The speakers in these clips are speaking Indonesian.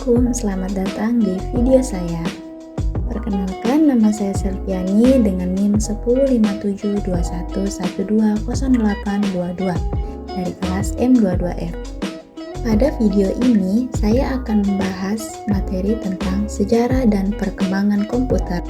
Assalamualaikum, selamat datang di video saya. Perkenalkan, nama saya Selviani dengan NIM 105721120822 dari kelas M22F. Pada video ini, saya akan membahas materi tentang sejarah dan perkembangan komputer.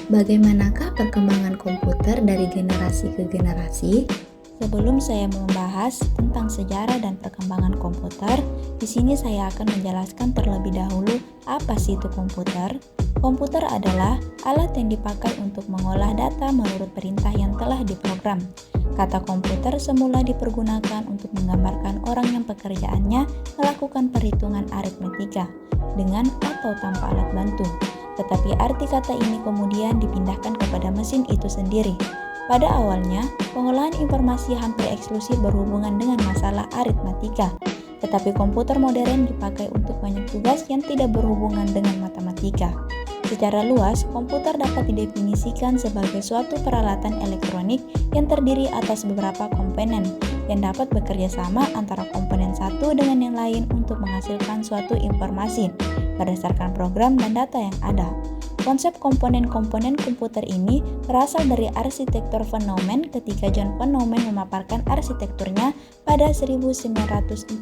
Bagaimanakah perkembangan komputer dari generasi ke generasi? Sebelum saya membahas tentang sejarah dan perkembangan komputer, di sini saya akan menjelaskan terlebih dahulu apa sih itu komputer. Komputer adalah alat yang dipakai untuk mengolah data menurut perintah yang telah diprogram. Kata komputer semula dipergunakan untuk menggambarkan orang yang pekerjaannya melakukan perhitungan aritmetika dengan atau tanpa alat bantu. Tetapi arti kata ini kemudian dipindahkan kepada mesin itu sendiri. Pada awalnya, pengolahan informasi hampir eksklusif berhubungan dengan masalah aritmatika, tetapi komputer modern dipakai untuk banyak tugas yang tidak berhubungan dengan matematika. Secara luas, komputer dapat didefinisikan sebagai suatu peralatan elektronik yang terdiri atas beberapa komponen yang dapat bekerja sama antara komponen satu dengan yang lain untuk menghasilkan suatu informasi berdasarkan program dan data yang ada. Konsep komponen-komponen komputer ini berasal dari arsitektur von Neumann ketika John von Neumann memaparkan arsitekturnya pada 1945.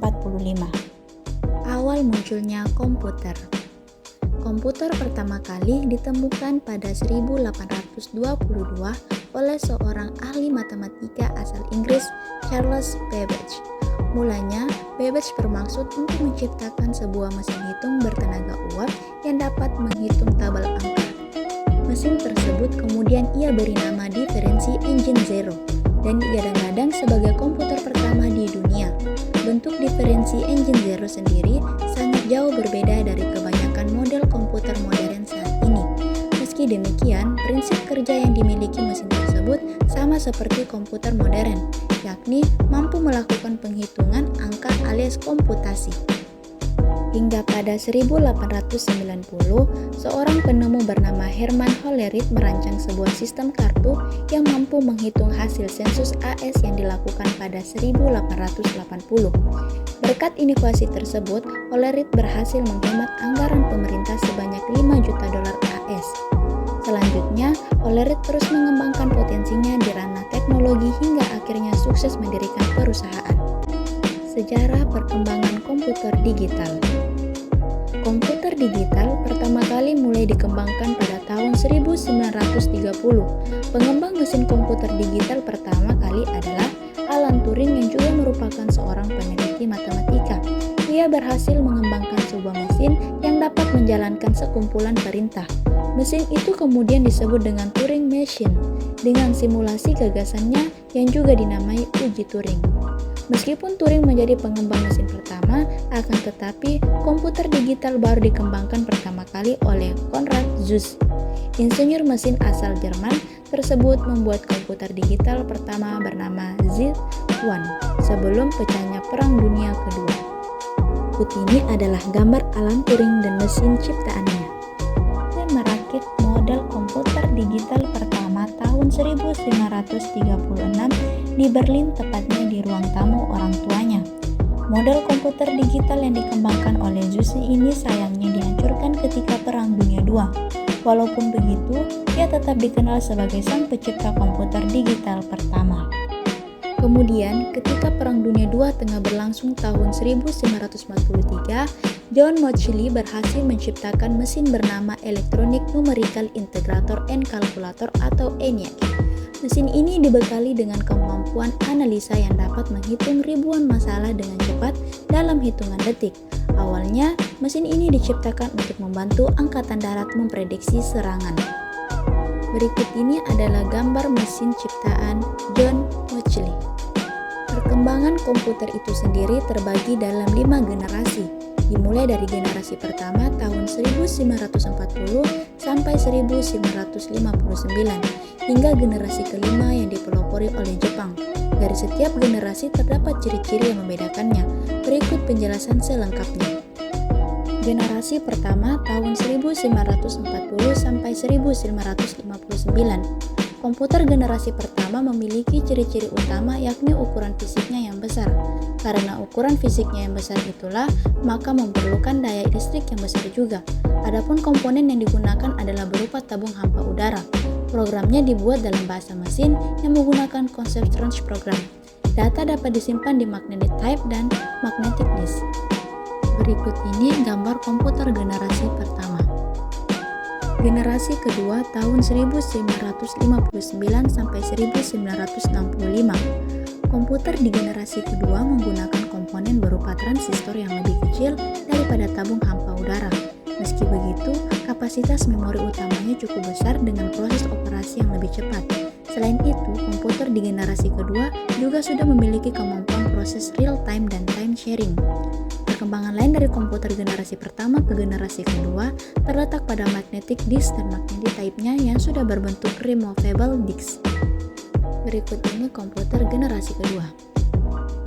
Awal munculnya komputer. Komputer pertama kali ditemukan pada 1822 oleh seorang ahli matematika asal Inggris, Charles Babbage. Mulanya, Babbage bermaksud untuk menciptakan sebuah mesin hitung bertenaga uap yang dapat menghitung tabel angka. Mesin tersebut kemudian ia beri nama Difference Engine Zero dan digadang-gadang sebagai komputer pertama di dunia. Bentuk Difference Engine Zero sendiri sangat jauh berbeda dari kebanyakan model komputer modern saat ini. Meski demikian, prinsip kerja yang dimiliki mesin tersebut sama seperti komputer modern, yakni mampu melakukan penghitungan angka alias komputasi. Hingga pada 1890, seorang penemu bernama Hermann Hollerith merancang sebuah sistem kartu yang mampu menghitung hasil sensus AS yang dilakukan pada 1880. Berkat inovasi tersebut, Hollerith berhasil menghemat anggaran pemerintah sebanyak 5 juta dolar AS. Selanjutnya, Hollerith terus mengembangkan potensinya di ranah teknologi hingga akhirnya sukses mendirikan perusahaan. Sejarah perkembangan komputer digital. Komputer digital pertama kali mulai dikembangkan pada tahun 1930. Pengembang mesin komputer digital pertama kali adalah Alan Turing yang juga merupakan seorang peneliti matematika. Ia berhasil mengembangkan sebuah mesin yang dapat menjalankan sekumpulan perintah. Mesin itu kemudian disebut dengan Turing Machine dengan simulasi gagasannya yang juga dinamai uji Turing. Meskipun Turing menjadi pengembang mesin pertama, akan tetapi komputer digital baru dikembangkan pertama kali oleh Konrad Zuse. Insinyur mesin asal Jerman tersebut membuat komputer digital pertama bernama Z1 sebelum pecahnya Perang Dunia Kedua. Ini adalah gambar Alan Turing dan mesin ciptaannya. Dia merakit model komputer digital pertama tahun 1936 di Berlin, tepatnya di ruang tamu orang tuanya. Model komputer digital yang dikembangkan oleh Zuse ini sayangnya dihancurkan ketika Perang Dunia II. Walaupun begitu, ia tetap dikenal sebagai sang pencipta komputer digital pertama. Kemudian, ketika Perang Dunia II tengah berlangsung tahun 1943, John Mauchly berhasil menciptakan mesin bernama Electronic Numerical Integrator and Calculator atau ENIAC. Mesin ini dibekali dengan kemampuan analisa yang dapat menghitung ribuan masalah dengan cepat dalam hitungan detik. Awalnya, mesin ini diciptakan untuk membantu Angkatan Darat memprediksi serangan. Berikut ini adalah gambar mesin ciptaan John Mauchly. Perkembangan komputer itu sendiri terbagi dalam 5 generasi, dimulai dari generasi pertama tahun 1940 sampai 1959, hingga generasi kelima yang dipelopori oleh Jepang. Dari setiap generasi terdapat ciri-ciri yang membedakannya. Berikut penjelasan selengkapnya. Generasi pertama tahun 1940 sampai 1959. Komputer generasi pertama memiliki ciri-ciri utama yakni ukuran fisiknya yang besar. Karena ukuran fisiknya yang besar itulah, maka memerlukan daya listrik yang besar juga. Adapun komponen yang digunakan adalah berupa tabung hampa udara. Programnya dibuat dalam bahasa mesin yang menggunakan konsep tranche program. Data dapat disimpan di magnetic tape dan magnetic disk. Berikut ini gambar komputer generasi pertama. Generasi kedua tahun 1959 sampai 1965. Komputer di generasi kedua menggunakan komponen berupa transistor yang lebih kecil daripada tabung hampa udara. Meski begitu, kapasitas memori utamanya cukup besar dengan proses operasi yang lebih cepat. Selain itu, komputer di generasi kedua juga sudah memiliki kemampuan proses real time dan time sharing. Perkembangan lain dari komputer generasi pertama ke generasi kedua terletak pada magnetic disk dan magnetic tape-nya yang sudah berbentuk removable disk. Berikut ini komputer generasi kedua.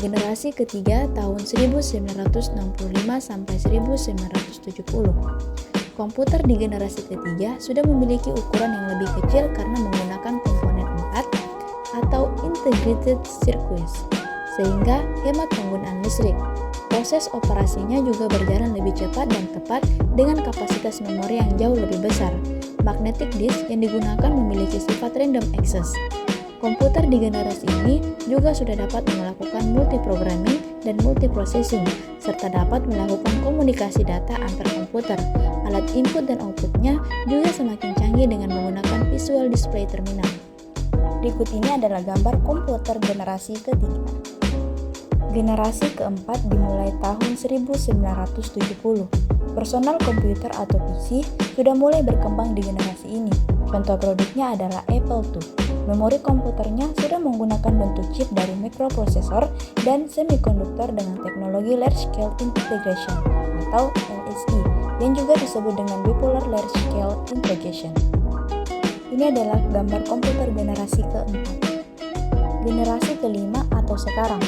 Generasi ketiga tahun 1965 sampai 1970. Komputer di generasi ketiga sudah memiliki ukuran yang lebih kecil karena menggunakan komponen 4 atau integrated circuits, sehingga hemat penggunaan listrik. Proses operasinya juga berjalan lebih cepat dan tepat dengan kapasitas memori yang jauh lebih besar. Magnetic disk yang digunakan memiliki sifat random access. Komputer di generasi ini juga sudah dapat melakukan multiprogramming dan multiprocessing, serta dapat melakukan komunikasi data antar komputer. Alat input dan outputnya juga semakin canggih dengan menggunakan visual display terminal. Berikut ini adalah gambar komputer generasi ketiga. Generasi keempat dimulai tahun 1970. Personal komputer atau PC sudah mulai berkembang di generasi ini. Contoh produknya adalah Apple II. Memori komputernya sudah menggunakan bentuk chip dari microprocessor dan semikonduktor dengan teknologi Large Scale Integration atau LSI, yang juga disebut dengan Bipolar Large Scale Integration. Ini adalah gambar komputer generasi keempat. Generasi kelima atau sekarang.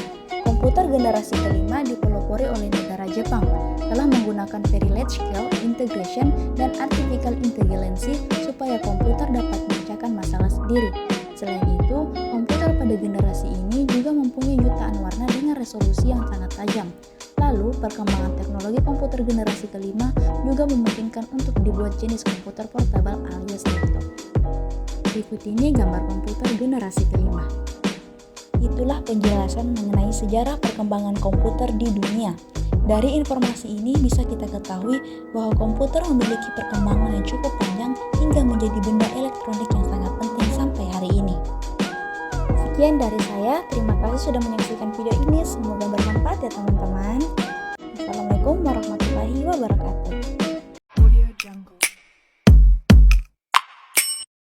Komputer generasi kelima dipelopori oleh negara Jepang, telah menggunakan Very Large Scale Integration dan Artificial Intelligence supaya komputer dapat memecahkan masalah sendiri. Selain itu, komputer pada generasi ini juga mempunyai jutaan warna dengan resolusi yang sangat tajam. Lalu, perkembangan teknologi komputer generasi kelima juga memungkinkan untuk dibuat jenis komputer portable alias laptop. Berikut ini gambar komputer generasi kelima. Itulah penjelasan mengenai sejarah perkembangan komputer di dunia. Dari informasi ini bisa kita ketahui bahwa komputer memiliki perkembangan yang cukup panjang hingga menjadi benda elektronik yang sangat penting sampai hari ini. Sekian dari saya, terima kasih sudah menyaksikan video ini, semoga bermanfaat ya teman-teman. Assalamualaikum warahmatullahi wabarakatuh.